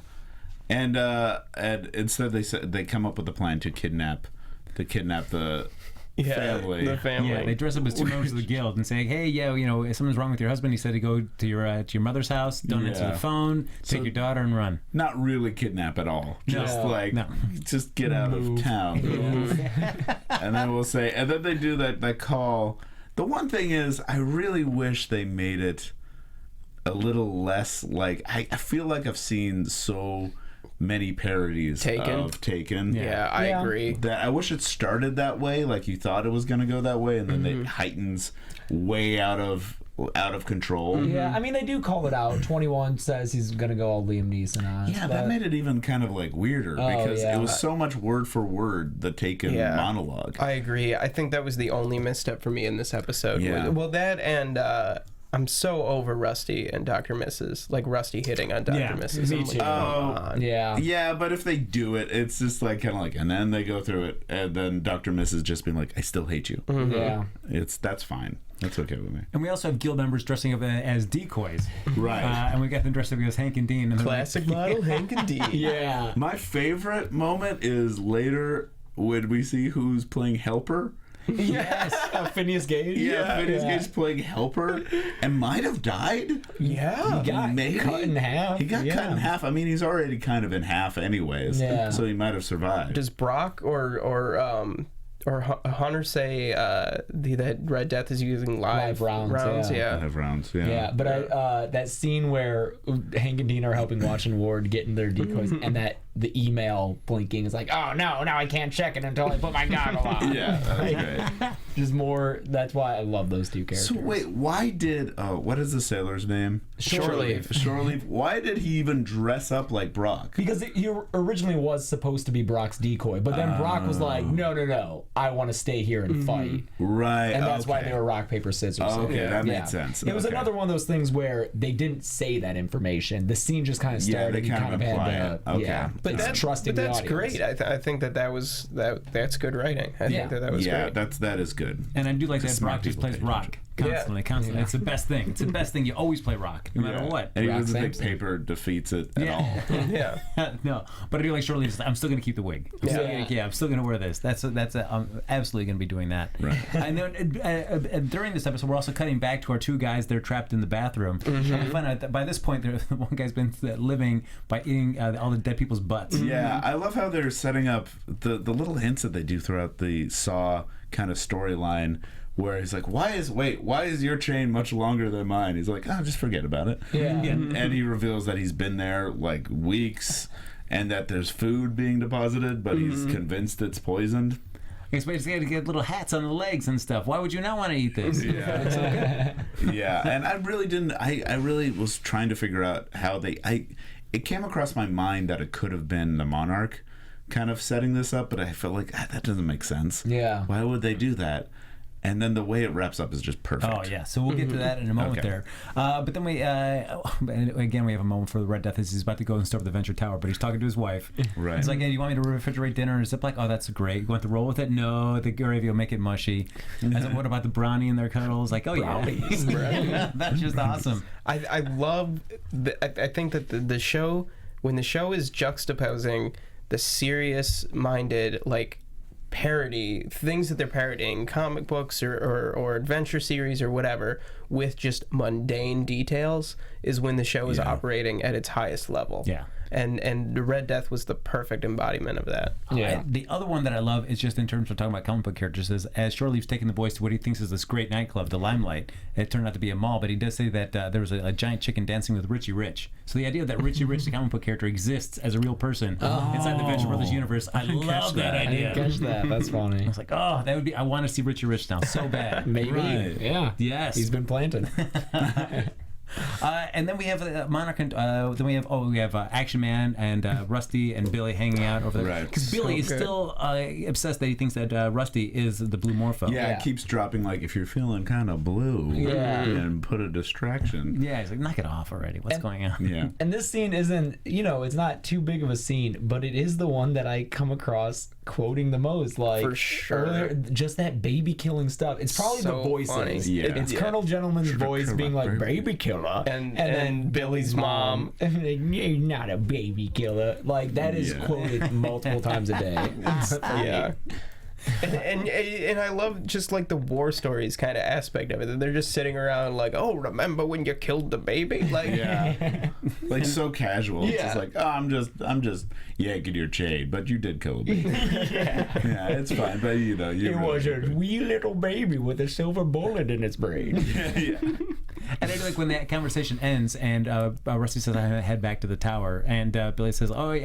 And instead they come up with a plan to kidnap the family. The family. Yeah, they dress up as two members of the guild and say, "Hey, if something's wrong with your husband, he said to go to your mother's house, don't answer the phone, take your daughter and run." Not really kidnap at all. Just just get out of town. And then we'll say, and then they do that call. The one thing is, I really wish they made it a little less like, I feel like I've seen so many parodies of Taken. Yeah, I agree. That I wish it started that way, like you thought it was going to go that way, and then it heightens way out of control. Yeah, I mean, they do call it out. 21 says he's going to go all Liam Neeson on. Yeah, that made it even kind of like weirder because it was so much word for word the Taken monologue. I agree. I think that was the only misstep for me in this episode. Yeah. Well, that and I'm so over Rusty and Dr. Mrs. Like Rusty hitting on Dr. Mrs. Me I'm like, too. come on. Yeah, but if they do it, it's just like kind of like, and then they go through it, and then Dr. Mrs. just being like, "I still hate you." Yeah. That's fine. That's okay with me. And we also have guild members dressing up as decoys. Right. And we got them dressed up as Hank and Dean. And Classic model Hank and Dean. Yeah. My favorite moment is later when we see who's playing Helper. Yes. Phineas Gage. Phineas Gage playing Helper and might have died. Yeah. He got cut in half. He got cut in half. I mean, he's already kind of in half anyways. Yeah. So he might have survived. Does Brock or Hunter say that Red Death is using live rounds? I have rounds, Yeah, but that scene where Hank and Dean are helping Watch and Ward get in their decoys, and that the email blinking is like, "Oh no, I can't check it until I put my goggle on." Yeah, that's great. Just more. That's why I love those two characters. So wait, why did what is the sailor's name? Shoreleaf. Shoreleaf. Why did he even dress up like Brock? Because he originally was supposed to be Brock's decoy, but then Brock was like, "No, I want to stay here and fight." Right. And that's why they were rock, paper, scissors. Okay, that made sense. It was another one of those things where they didn't say that information. The scene just kind of started. they kind of imply had it. Okay. Yeah, But that's trusting the audience. great. I think that's good writing. I think that was great. that is good. And I do like that Smart Brock just people plays pay rock constantly. Yeah. It's the best thing. It's the best thing. You always play rock, no matter what. And he Brock doesn't think Samson. paper defeats it at all. Yeah. No, but I do like Shirley. I'm still going to keep the wig. I'm still going to wear this. I'm absolutely going to be doing that. Right. And then during this episode, we're also cutting back to our two guys. They're trapped in the bathroom. And we find out that by this point, one guy's been living by eating all the dead people's butts. Yeah, I love how they're setting up the little hints that they do throughout the Saw kind of storyline, where he's like, why is your chain much longer than mine? He's like, just forget about it. Yeah. And he reveals that he's been there like weeks, and that there's food being deposited, but he's convinced it's poisoned. He's basically got to get little hats on the legs and stuff. Why would you not want to eat this? Yeah. Yeah, and I really didn't. I really was trying to figure out how it came across my mind that it could have been the Monarch kind of setting this up, but I felt like that doesn't make sense. Yeah. Why would they do that? And then the way it wraps up is just perfect. Oh yeah, so we'll get to that in a moment there. But then we again we have a moment for the Red Death as he's about to go and start the Venture Tower, but he's talking to his wife. Right. It's like, "Hey, you want me to refrigerate dinner and zip?" Like, "Oh, that's great. You want to roll with it?" "No, the gravy will make it mushy." I said, "What about the brownie in their cuddles?" Like, "Oh yeah, that's just awesome." I love. I think that the show, when the show is juxtaposing the serious-minded parody things that they're parodying, comic books or adventure series or whatever, with just mundane details, is when the show is operating at its highest level. Yeah. and the Red Death was the perfect embodiment of that. Yeah. The other one that I love is just in terms of talking about comic book characters is as Shore Leave's taking the boys to what he thinks is this great nightclub, the Limelight. It turned out to be a mall, but he does say that there was a giant chicken dancing with Richie Rich. So the idea that Richie Rich, the comic book character, exists as a real person inside the Venture Brothers universe, I love that I idea. didn't catch that. That's funny. I was like, oh, that would be. I want to see Richie Rich now so bad. Maybe. Right. Yeah. Yes. He's been planted. And then we have Monarch, and then we have Action Man and Rusty and Billy hanging out over there. Right. Because Billy is good. still obsessed that he thinks that Rusty is the blue Morpho. Yeah, Yeah. it keeps dropping like if you're feeling kind of blue, Yeah. and put a distraction. Yeah, he's like, knock it off already. What's going on? Yeah. And this scene isn't, it's not too big of a scene, but it is the one that I come across quoting the most. Like, For sure. earlier, just that baby killing stuff. It's probably So the voices. funny. Yeah. It's Colonel Gentleman's voice kill being my like, baby. baby killer. And then Billy's mom. Like, you're not a baby killer. Like, that is Yeah. quoted multiple times a day. Yeah. And I love just like the war stories kind of aspect of it. That they're just sitting around like, oh, remember when you killed the baby? Like, Yeah. Like so casual. It's Yeah. just like, oh, I'm just yanking your chain, but you did kill a baby. Yeah, it's fine. But you It was a wee little baby with a silver bullet in its brain. yeah. And I do like when that conversation ends and Rusty says, I head back to the tower. And Billy says, oh, he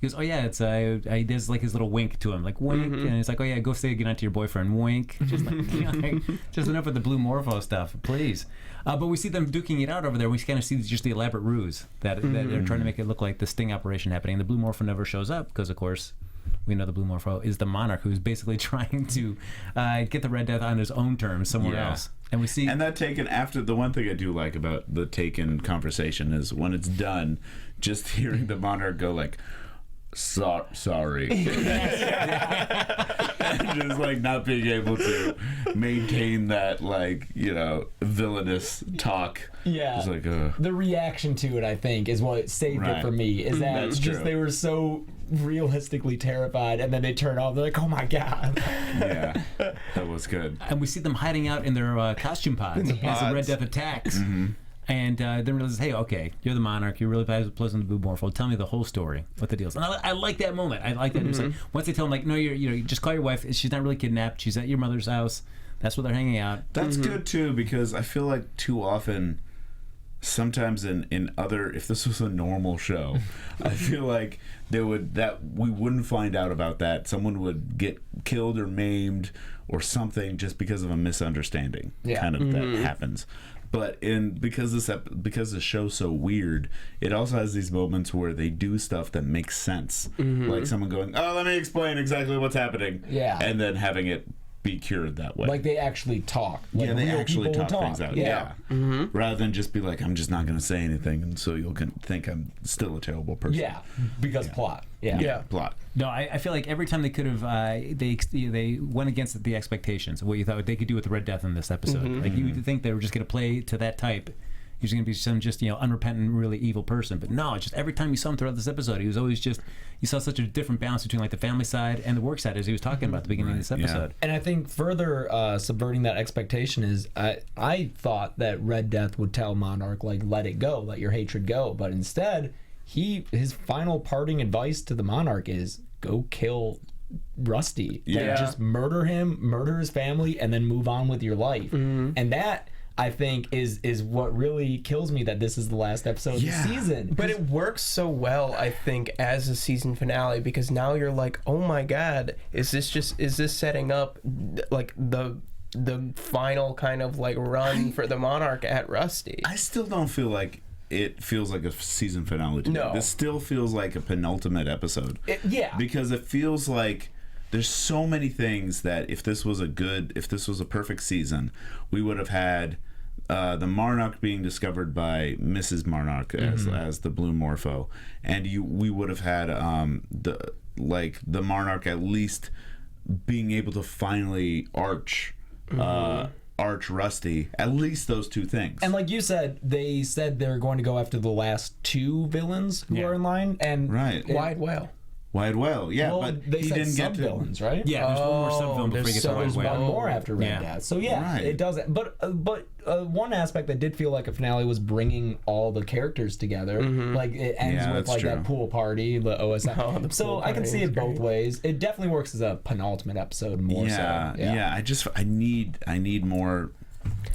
goes, oh yeah, it's he does like his little wink to him, like wink, and he's like, oh yeah, go say goodnight to your boyfriend, wink, just like, just enough of the blue Morpho stuff, please. But we see them duking it out over there. We kind of see just the elaborate ruse that they're trying to make it look like the sting operation happening. The blue Morpho never shows up because, of course, we know the blue Morpho is the Monarch, who's basically trying to get the Red Death on his own terms somewhere else. And we see, And that Taken, after the one thing I do like about the Taken conversation is when it's done, just hearing the Monarch go like, sorry. And just like not being able to maintain that villainous talk. Yeah. It's like, The reaction to it, I think, is what saved it Right. for me. Is that That's just true. they were so realistically terrified, and then they turn off. They're like, "Oh my god!" yeah, that was good. and we see them hiding out in their costume pods as the Red pods. Death attacks. And then realizes, hey, okay, you're the Monarch. You're really pleasant to Blue Morpho. Tell me the whole story. What the deal is. And I like that moment. I like that. It's like once they tell him, like, no, you just call your wife. She's not really kidnapped. She's at your mother's house. That's where they're hanging out. That's good too, because I feel like too often, sometimes in other, if this was a normal show, I feel like we wouldn't find out about that. Someone would get killed or maimed or something just because of a misunderstanding. Yeah. Kind of that happens. But because the show's so weird, it also has these moments where they do stuff that makes sense. Like someone going, "Oh, let me explain exactly what's happening." Yeah. And then having it be cured that way. Like they actually talk. Like yeah, they real actually people talk would things out. Yeah. Yeah. Rather than just be like, I'm just not going to say anything, and so you'll think I'm still a terrible person. Yeah, because plot. Yeah. Yeah. Plot. No, I feel like every time they could have, they went against the expectations of what you thought they could do with the Red Death in this episode. Like you would think they were just going to play to that type. He's going to be some just unrepentant, really evil person. But no, it's just every time you saw him throughout this episode, he was always just, you saw such a different balance between like the family side and the work side, as he was talking about at the beginning of this episode. And I think further subverting that expectation is I thought that Red Death would tell Monarch, like, let it go, let your hatred go. But instead, his final parting advice to the Monarch is go kill Rusty. Yeah. Like, just murder him, murder his family, and then move on with your life. And that, I think, is what really kills me, that this is the last episode of the season. But it works so well, I think, as a season finale, because now you're like, oh my god, is this setting up like the final kind of like run for the Monarch at Rusty? I still don't feel like it feels like a season finale to me. No. This still feels like a penultimate episode. Yeah. Because it feels like there's so many things that if this was a perfect season, we would have had the Monarch being discovered by Mrs. Monarch as the Blue Morpho, and we would have had the Monarch at least being able to finally arch Rusty, at least those two things. And like you said, they said they're going to go after the last two villains who are in line. And Right. Wide Whale. Wide Well. Yeah, Well, but they he said didn't get to. sub-villains, right? Yeah, there's one more sub-villain before he gets to Wide There's Well. one more after Red Death. So yeah, Right. it does. But one aspect that did feel like a finale was bringing all the characters together. Like it ends Yeah, with that's like true. that pool party, the OSI. So I can see it both ways. It definitely works as a penultimate episode more Yeah, so. yeah. I need more.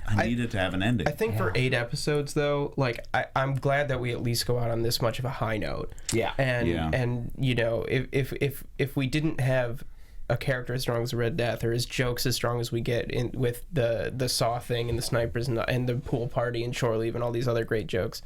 I need it to have an ending. I think for 8 episodes though, like I'm glad that we at least go out on this much of a high note. Yeah. And you know, if we didn't have a character as strong as Red Death or his jokes as strong as we get in with the saw thing and the snipers and the pool party and shore leave and all these other great jokes,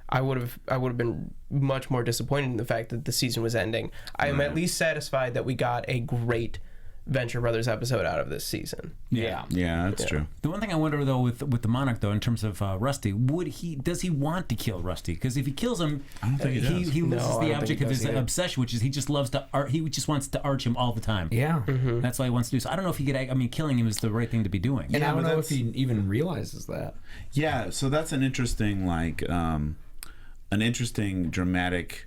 I would have been much more disappointed in the fact that the season was ending. I am at least satisfied that we got a great Venture Brothers episode out of this season. Yeah. Yeah, that's true. The one thing I wonder though with the Monarch though, in terms of Rusty, does he want to kill Rusty? Because if he kills him, I don't think he does. he No, loses I don't the think object he of does his either. obsession, which is he just loves to he just wants to arch him all the time. Yeah. That's all he wants to do. So I don't know if he could. I mean, killing him is the right thing to be doing. And Yeah, I don't but know if that's- he even realizes that. Yeah, so that's an interesting dramatic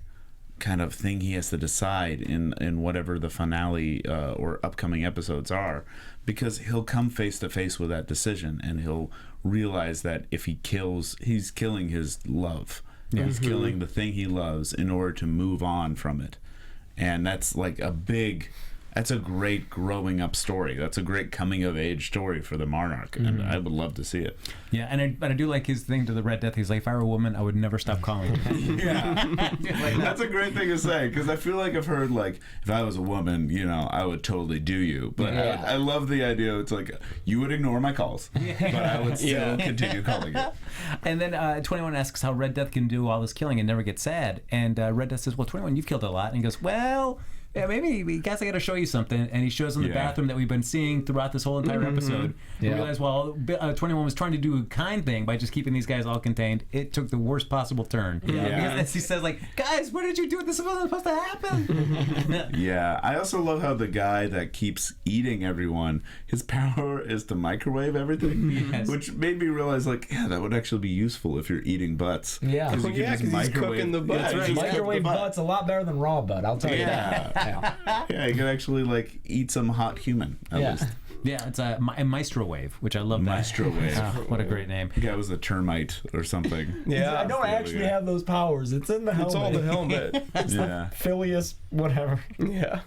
kind of thing he has to decide in whatever the finale or upcoming episodes are, because he'll come face to face with that decision and he'll realize that if he kills, he's killing his love. He's killing the thing he loves in order to move on from it. And that's like that's a great growing up story. That's a great coming of age story for the Monarch, and I would love to see it. Yeah, and I do like his thing to the Red Death. He's like, if I were a woman, I would never stop calling you. Yeah, that's a great thing to say, because I feel like I've heard like, if I was a woman, you know, I would totally do you. But Yeah. I love the idea. It's like you would ignore my calls, but I would still continue calling you. And then 21 asks how Red Death can do all this killing and never get sad. And Red Death says, well, 21, you've killed a lot. And he goes, well, yeah, maybe, guys, I got to show you something. And he shows him the bathroom that we've been seeing throughout this whole entire episode. We realize, well, 21 was trying to do a kind thing by just keeping these guys all contained. It took the worst possible turn. Because he says, like, guys, what did you do? This wasn't supposed to happen. Yeah, I also love how the guy that keeps eating everyone, his power is to microwave everything, which made me realize, like, yeah, that would actually be useful if you're eating butts. Yeah. because he's cooking the butt. That's right, He's he's Microwave cooking the butt. butt's a lot better than raw butt, I'll tell you that. Yeah. Yeah, you can actually like eat some hot human. At Yeah. least. Yeah, it's a Maestro Wave, which I love. Maestro Wave. What a great name. The guy was a termite or something. Yeah. I don't actually have those powers. It's in the helmet. It's all the helmet. Yeah. Phileas, whatever. Yeah.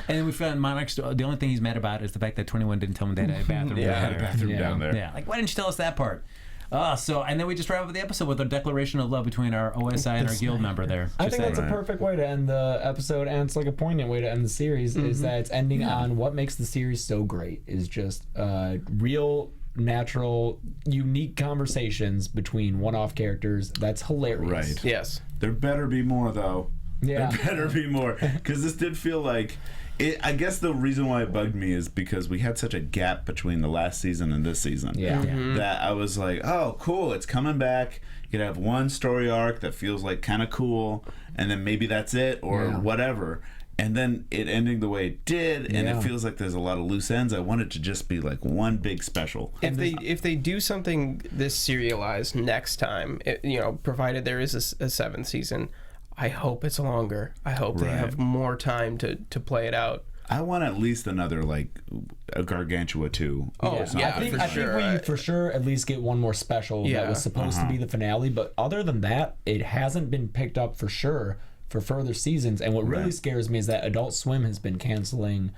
And then we found Monarch's, the only thing he's mad about is the fact that 21 didn't tell him they had a bathroom. Yeah, had a there. bathroom down there. Yeah, like, why didn't you tell us that part? And then we just wrap up the episode with our declaration of love between our OSI and our guild member there. I Just think saying. that's a perfect way to end the episode, and it's like a poignant way to end the series, is that it's ending on what makes the series so great, is just real, natural, unique conversations between one-off characters. That's hilarious. Right. Yes. There better be more, though. Yeah. There better be more. Because this did feel like... I guess the reason why it bugged me is because we had such a gap between the last season and this season. Yeah. That I was like, oh, cool, it's coming back. You could have one story arc that feels like kind of cool, and then maybe that's it, or whatever. And then it ending the way it did, and it feels like there's a lot of loose ends. I want it to just be like one big special. If they do something this serialized next time, provided there is a 7th season, I hope it's longer. I hope they have more time to play it out. I want at least another, like, a Gargantua 2. Oh, or something. yeah, I think for sure. we for sure at least get one more special that was supposed to be the finale, but other than that, it hasn't been picked up for sure for further seasons. And what really scares me is that Adult Swim has been canceling.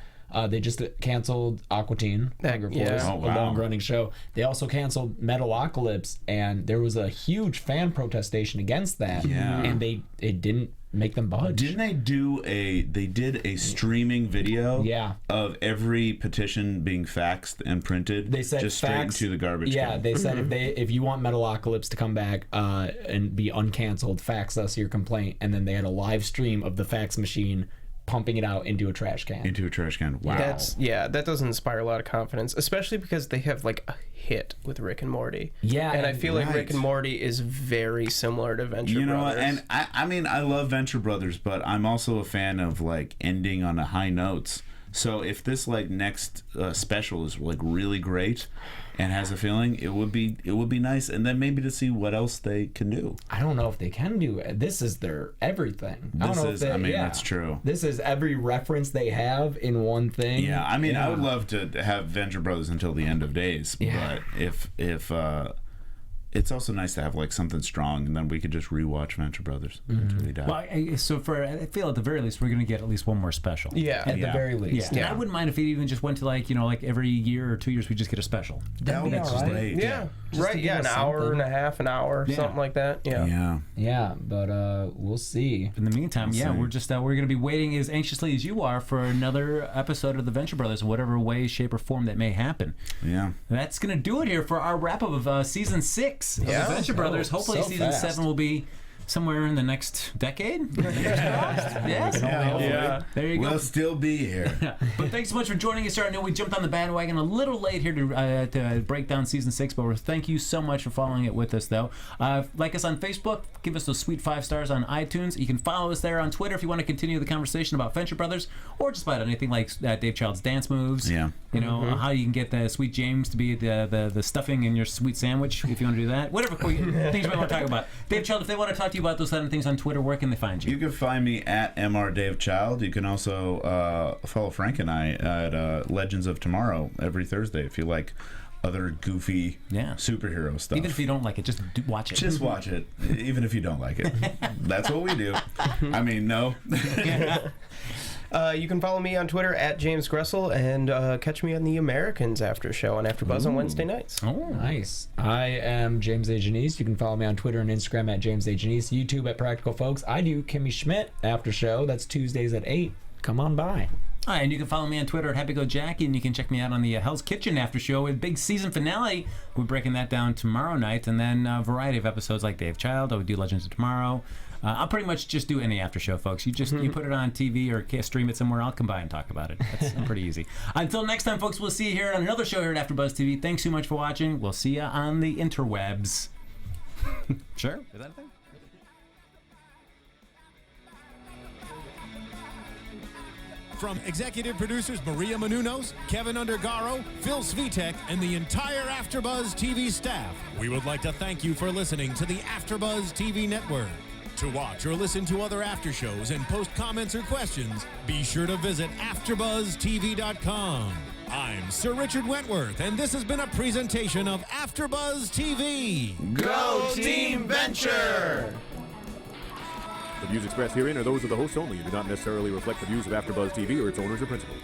They just canceled Aqua Teen, Hunger Force, Oh, a wow. long-running show. They also canceled Metalocalypse, and there was a huge fan protestation against that. Yeah. And it didn't make them budge. Didn't they do they did a streaming video of every petition being faxed and printed? They said just straight fax, into the garbage Yeah, can. they said if you want Metalocalypse to come back and be uncanceled, fax us your complaint. And then they had a live stream of the fax machine pumping it out into a trash can. Into a trash can. Wow. That doesn't inspire a lot of confidence, especially because they have like a hit with Rick and Morty. Yeah, and I feel like right. Rick and Morty is very similar to Venture You know what? Brothers. And I mean, I love Venture Brothers, but I'm also a fan of like ending on a high notes. So if this like next special is like really great and has a feeling, it would be nice, and then maybe to see what else they can do. I don't know if they can do it. This is their everything. I don't know if they, that's true. This is every reference they have in one thing. Yeah, I mean, I would love to have Venture Brothers until the end of days, but if it's also nice to have like something strong, and then we could just rewatch Venture Brothers until we die. Well, I feel at the very least we're going to get at least one more special. Yeah. At the very least. Yeah. I wouldn't mind if it even just went to like every year or 2 years we just get a special. That would be great. Yeah. Just Right. to Yeah. give An us hour something. and a half, an hour, something like that. Yeah. Yeah. Yeah, but we'll see. In the meantime, we're just we're going to be waiting as anxiously as you are for another episode of the Venture Brothers in whatever way, shape, or form that may happen. Yeah. And that's going to do it here for our wrap up of season 6 of the Venture Brothers. Hopefully, so season fast. 7 will be somewhere in the next decade. Yes. There you go. We'll still be here. But thanks so much for joining us. I know we jumped on the bandwagon a little late here to break down season 6, but thank you so much for following it with us, though. Like us on Facebook, give us those sweet 5 stars on iTunes. You can follow us there on Twitter if you want to continue the conversation about Venture Brothers, or just about anything like Dave Child's dance moves. Yeah. How you can get the Sweet James to be the stuffing in your sweet sandwich if you want to do that. Whatever things you might want to talk about. Dave Child, if they want to talk to you about those kind of things on Twitter, where can they find you? You can find me at MrDaveChild. You can also follow Frank and I at Legends of Tomorrow every Thursday if you like other goofy superhero stuff. Even if you don't like it, just watch it. Just watch it, even if you don't like it. That's what we do. I mean, no. You can follow me on Twitter at James Graessle, and catch me on the Americans After Show on AfterBuzz on Wednesday nights. Oh, Nice. I am James A. Janisse. You can follow me on Twitter and Instagram at James A. Janisse, YouTube at Practical Folks. I do Kimmy Schmidt After Show. That's Tuesdays at 8. Come on by. Hi, and you can follow me on Twitter at HappyGoJackie, and you can check me out on the Hell's Kitchen After Show with big season finale. We're breaking that down tomorrow night, and then a variety of episodes like Dave Child. I would do Legends of Tomorrow. I'll pretty much just do any after show, folks. You put it on TV or stream it somewhere. I'll come by and talk about it. That's pretty easy. Until next time, folks, we'll see you here on another show here at AfterBuzz TV. Thanks so much for watching. We'll see you on the interwebs. Sure? Is that a thing? From executive producers Maria Menounos, Kevin Undergaro, Phil Svitek, and the entire AfterBuzz TV staff, we would like to thank you for listening to the AfterBuzz TV network. To watch or listen to other after shows and post comments or questions, be sure to visit AfterBuzzTV.com. I'm Sir Richard Wentworth, and this has been a presentation of AfterBuzz TV. Go Team Venture! The views expressed herein are those of the hosts only and do not necessarily reflect the views of AfterBuzz TV or its owners or principals.